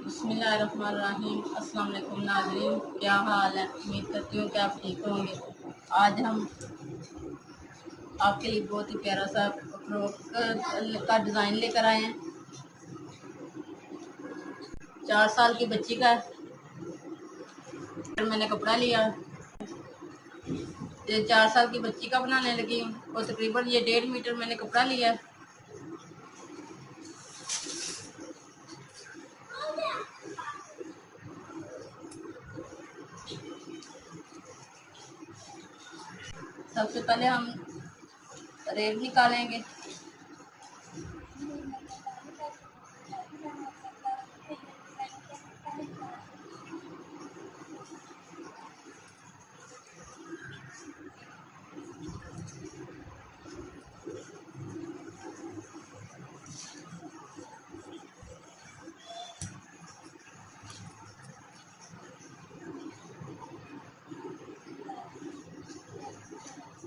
बिस्मिल्लाहिर्रहमानिर्रहीम। अस्सलाम वालेकुम नाज़रीन, क्या हाल है? उम्मीद करती हूँ कि आप ठीक होंगे। आज हम आपके लिए बहुत ही प्यारा सा फ्रॉक का डिज़ाइन लेकर आए हैं। 4 साल की बच्ची का मैंने कपड़ा लिया, 4 साल की बच्ची का बनाने लगी हूँ और तकरीबन ये 1.5 मीटर मैंने कपड़ा लिया। सबसे पहले हम रेब निकालेंगे।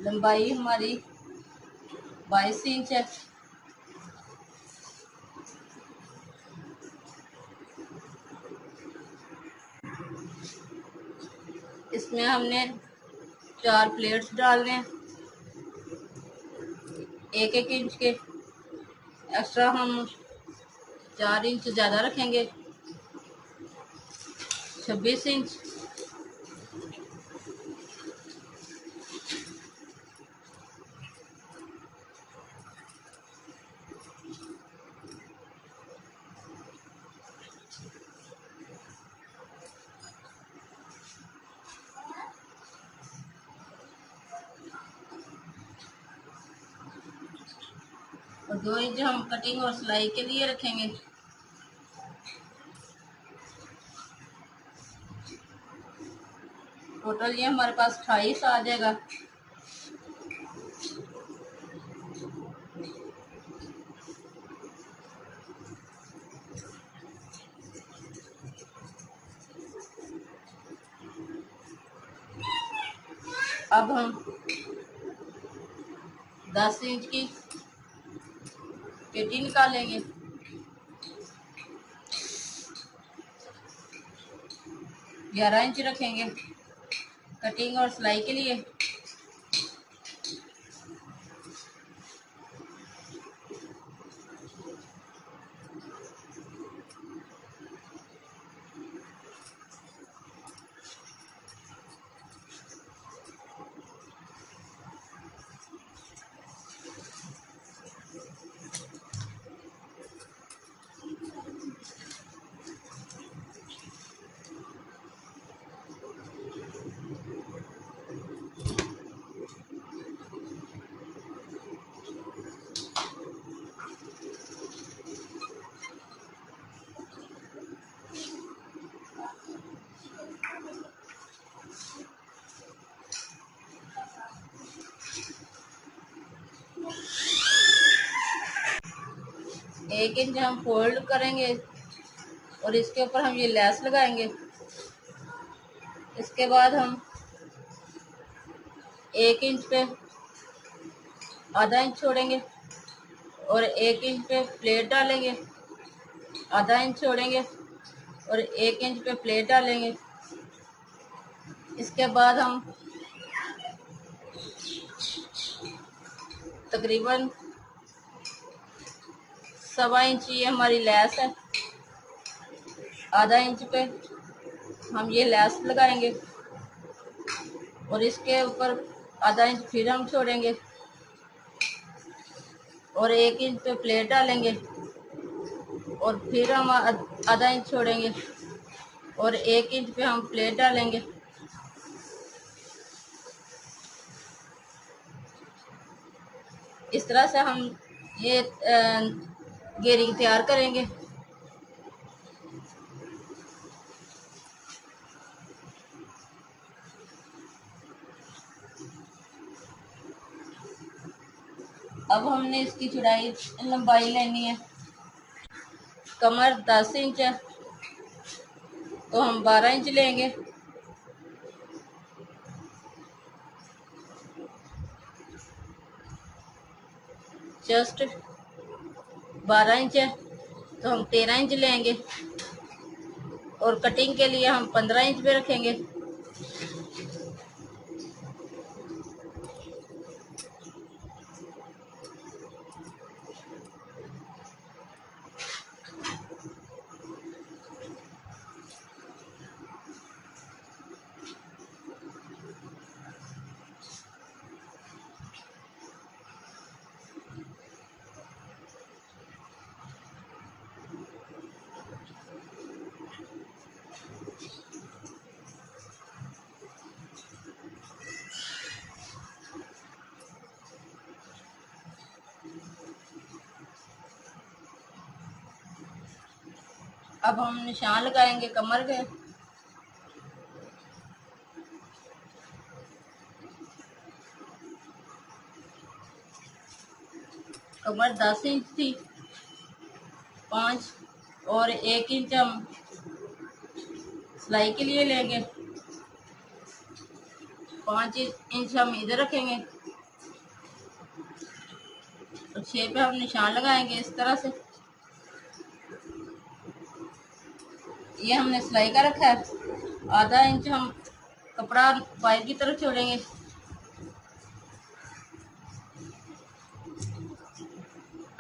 लंबाई हमारी 22 इंच है। इसमें हमने 4 प्लेट्स डालने हैं, 1-1 इंच के। एक्स्ट्रा हम 4 इंच ज़्यादा रखेंगे, 26 इंच। और 2 इंच हम कटिंग और सिलाई के लिए रखेंगे। टोटल ये हमारे पास 28 आ जाएगा। अब हम 10 इंच की पेटी निकालेंगे। 11 इंच रखेंगे कटिंग और सिलाई के लिए। एक इंच हम फोल्ड करेंगे और इसके ऊपर हम ये लेस लगाएंगे। इसके बाद हम 1 इंच पे आधा इंच छोड़ेंगे और 1 इंच पे प्लेट डालेंगे। आधा इंच छोड़ेंगे और 1 इंच पे प्लेट डालेंगे। इसके बाद हम तकरीबन 1.25 इंच ये हमारी लेस है, आधा इंच पे हम ये लेस लगाएंगे और इसके ऊपर आधा इंच फिर हम छोड़ेंगे और 1 इंच पे प्लेट डालेंगे और फिर हम आधा इंच छोड़ेंगे और 1 इंच पे हम प्लेट डालेंगे। इस तरह से हम ये घेरी तैयार करेंगे। अब हमने इसकी चौड़ाई लंबाई लेनी है। कमर 10 इंच है तो हम 12 इंच लेंगे। चेस्ट 12 इंच है तो हम 13 इंच लेंगे। और कटिंग के लिए हम 15 इंच पे रखेंगे। अब हम निशान लगाएंगे कमर के। कमर 10 इंच थी, 5 और 1 इंच हम सिलाई के लिए लेंगे। 5 इंच हम इधर रखेंगे और 6 पे हम निशान लगाएंगे इस तरह से। ये हमने सिलाई का रखा है। आधा इंच हम कपड़ा बाहर की तरफ छोड़ेंगे।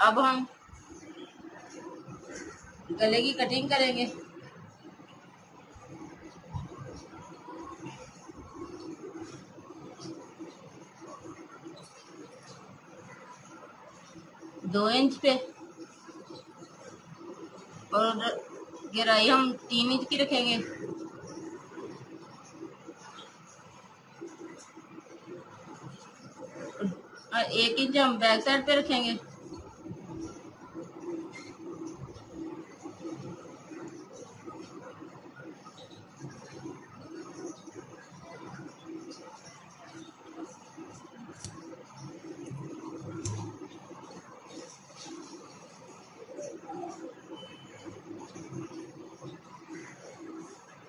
अब हम गले की कटिंग करेंगे। दो इंच पे और गहराई हम 3 इंच की रखेंगे। और 1 इंच हम बैक साइड पे रखेंगे।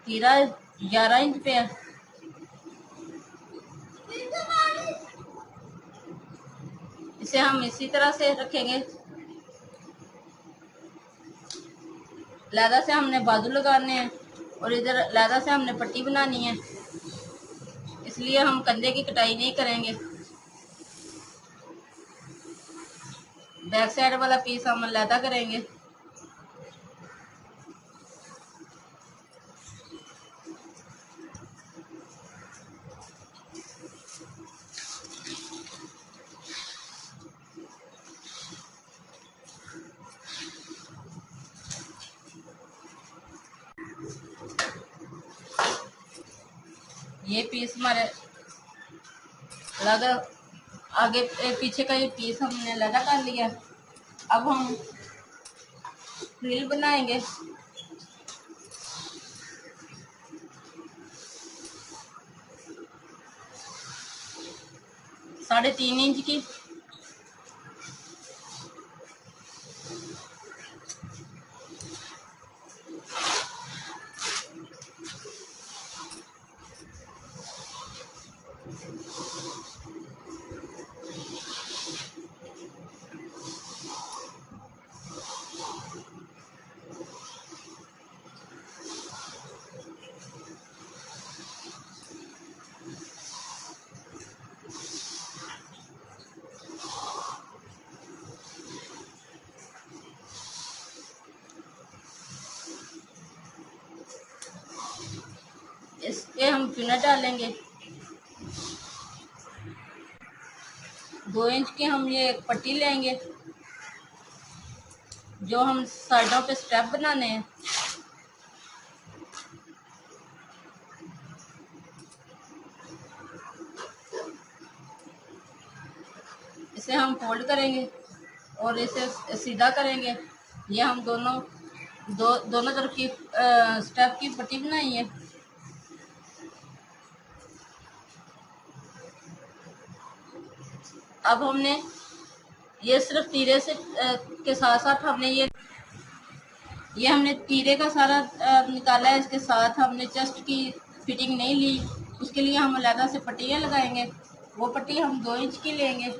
तीरा 11 इंच पे है। इसे हम इसी तरह से रखेंगे। लहदा से हमने बाजू लगाने हैं और इधर लहदा से हमने पट्टी बनानी है, इसलिए हम कंधे की कटाई नहीं करेंगे। बैक साइड वाला पीस हम लहदा करेंगे। ये पीस हमारे अलग, आगे पीछे का ये पीस हमने अलग कर लिया। अब हम फ्रिल बनाएंगे। 3.5 इंच की। इसके हम पिनर डालेंगे। 2 इंच की हम ये एक पट्टी लेंगे जो हम साइडों पे स्टेप बनाने हैं। इसे हम फोल्ड करेंगे और इसे सीधा करेंगे। ये हम दोनों तरफ की स्टेप की पट्टी बनाई है। अब हमने ये सिर्फ तीरे से के साथ साथ हमने ये हमने तीरे का सारा निकाला है। इसके साथ हमने चेस्ट की फिटिंग नहीं ली, उसके लिए हम अलग से पट्टियाँ लगाएंगे। वो पट्टी हम 2 इंच की लेंगे।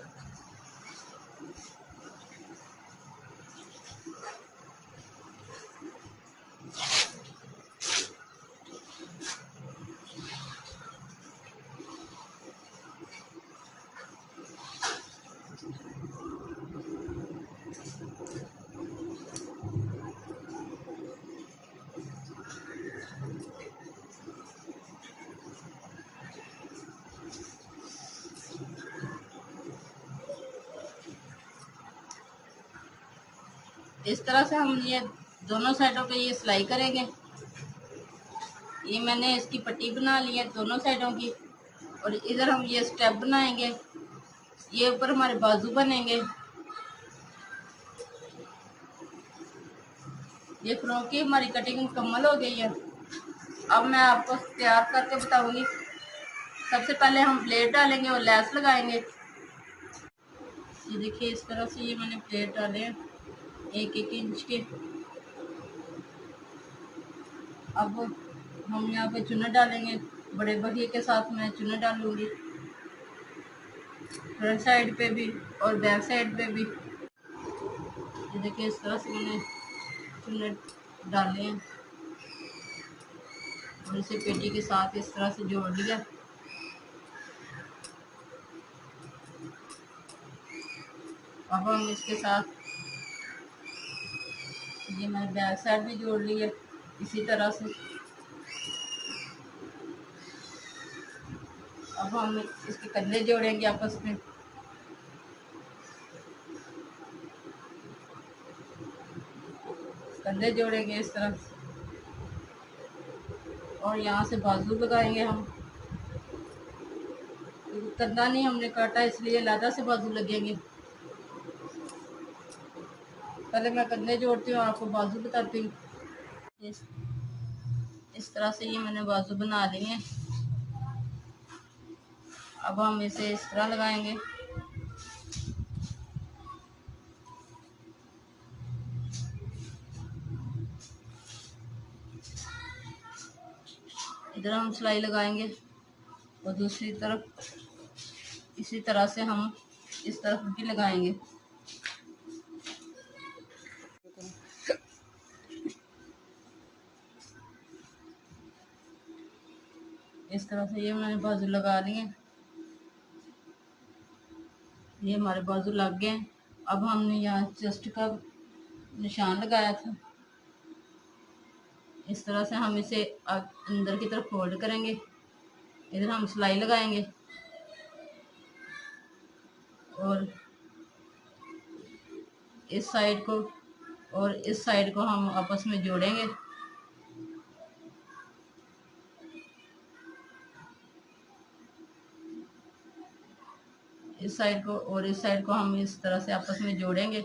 इस तरह से हम ये दोनों साइडों पे ये सिलाई करेंगे। ये मैंने इसकी पट्टी बना ली है दोनों साइडों की, और इधर हम ये स्टेप बनाएंगे। ये ऊपर हमारे बाजू बनेंगे। ये फ्रॉक की हमारी कटिंग मुकम्मल हो गई है। अब मैं आपको तैयार करके बताऊंगी। सबसे पहले हम प्लेट डालेंगे और लैस लगाएंगे। ये देखिए इस तरह से ये मैंने प्लेट डाले हैं 1-1 इंच के। अब हम यहाँ पे चुना डालेंगे, बड़े बगिए के साथ मैं चुना डालूंगी, फ्रंट साइड पे भी और बैक साइड पे भी। ये देखिए इस तरह से मैंने चुने डाले हैं और इसे पेटी के साथ इस तरह से जोड़ लिया। अब हम इसके साथ ये मैंने बैक साइड भी जोड़ ली है इसी तरह से। अब हम इसके कंधे जोड़ेंगे आपस में। कंधे जोड़ेंगे इस तरह, और यहाँ से बाजू लगाएंगे हम। कंधा नहीं हमने काटा इसलिए लादा से बाजू लगेंगे। पहले मैं कंधे जोड़ती हूँ, आपको बाजू बताती हूँ। इस तरह से ये मैंने बाजू बना ली है। अब हम इसे इस तरह लगाएंगे। इधर हम सिलाई लगाएंगे और दूसरी तरफ इसी तरह से हम इस तरफ भी लगाएंगे। इस तरह से ये मैंने बाजू लगा ली है। ये हमारे बाजू लग गए। अब हमने यहाँ चेस्ट का निशान लगाया था। इस तरह से हम इसे अंदर की तरफ फोल्ड करेंगे। इधर हम सिलाई लगाएंगे और इस साइड को और इस साइड को हम आपस में जोड़ेंगे। इस साइड को और इस साइड को हम इस तरह से आपस में जोड़ेंगे।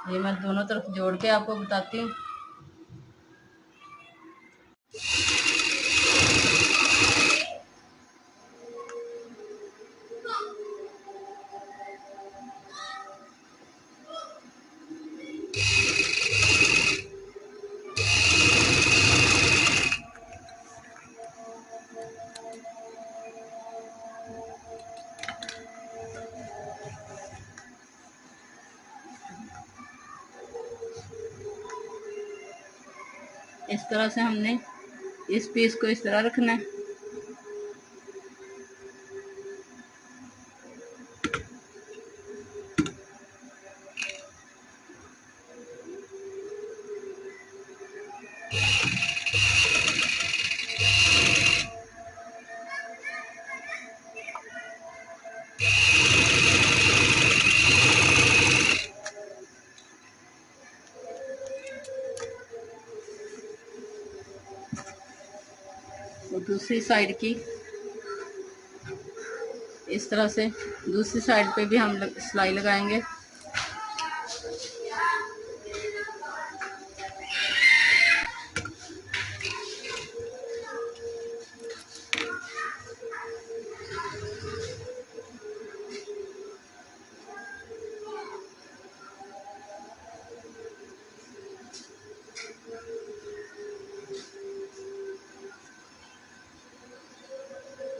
ये मैं दोनों तरफ जोड़ के आपको बताती हूँ। इस तरह से हमने इस पीस को इस तरह रखना है। और दूसरी साइड की इस तरह से दूसरी साइड पे भी हम सिलाई लगाएंगे।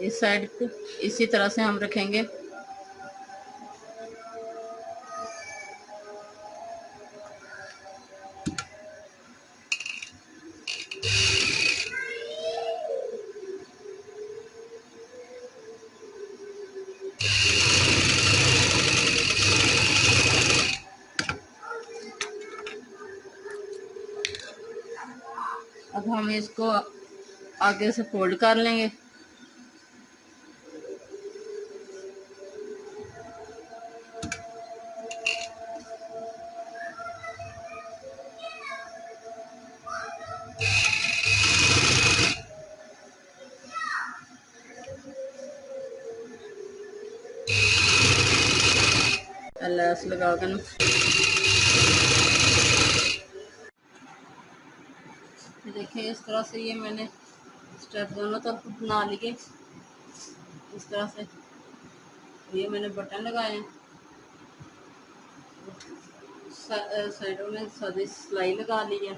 इस साइड को इसी तरह से हम रखेंगे। अब हमें इसको आगे से फोल्ड कर लेंगे। लैस लगा कर देखिए इस तरह से ये मैंने स्टेप दोनों तरफ बना लिए। इस तरह से ये मैंने बटन लगाए हैं, साइडों में सादी सिलाई लगा ली है।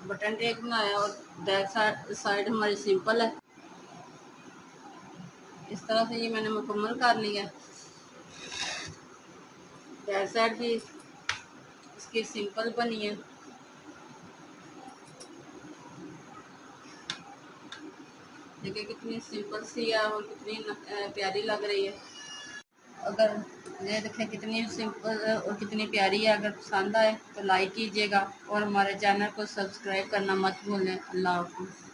बटन टेक बनाया और बैक साइड हमारी सिंपल है। इस तरह से ये मैंने मुकम्मल कर लिया है। बैक साइड भी इसकी सिंपल बनी है। देखिए कितनी सिंपल सी है और कितनी प्यारी लग रही है। अगर ये देखें कितनी सिंपल और कितनी प्यारी है। अगर पसंद आए तो लाइक कीजिएगा और हमारे चैनल को सब्सक्राइब करना मत भूलें। अल्लाह हाफ़िज़।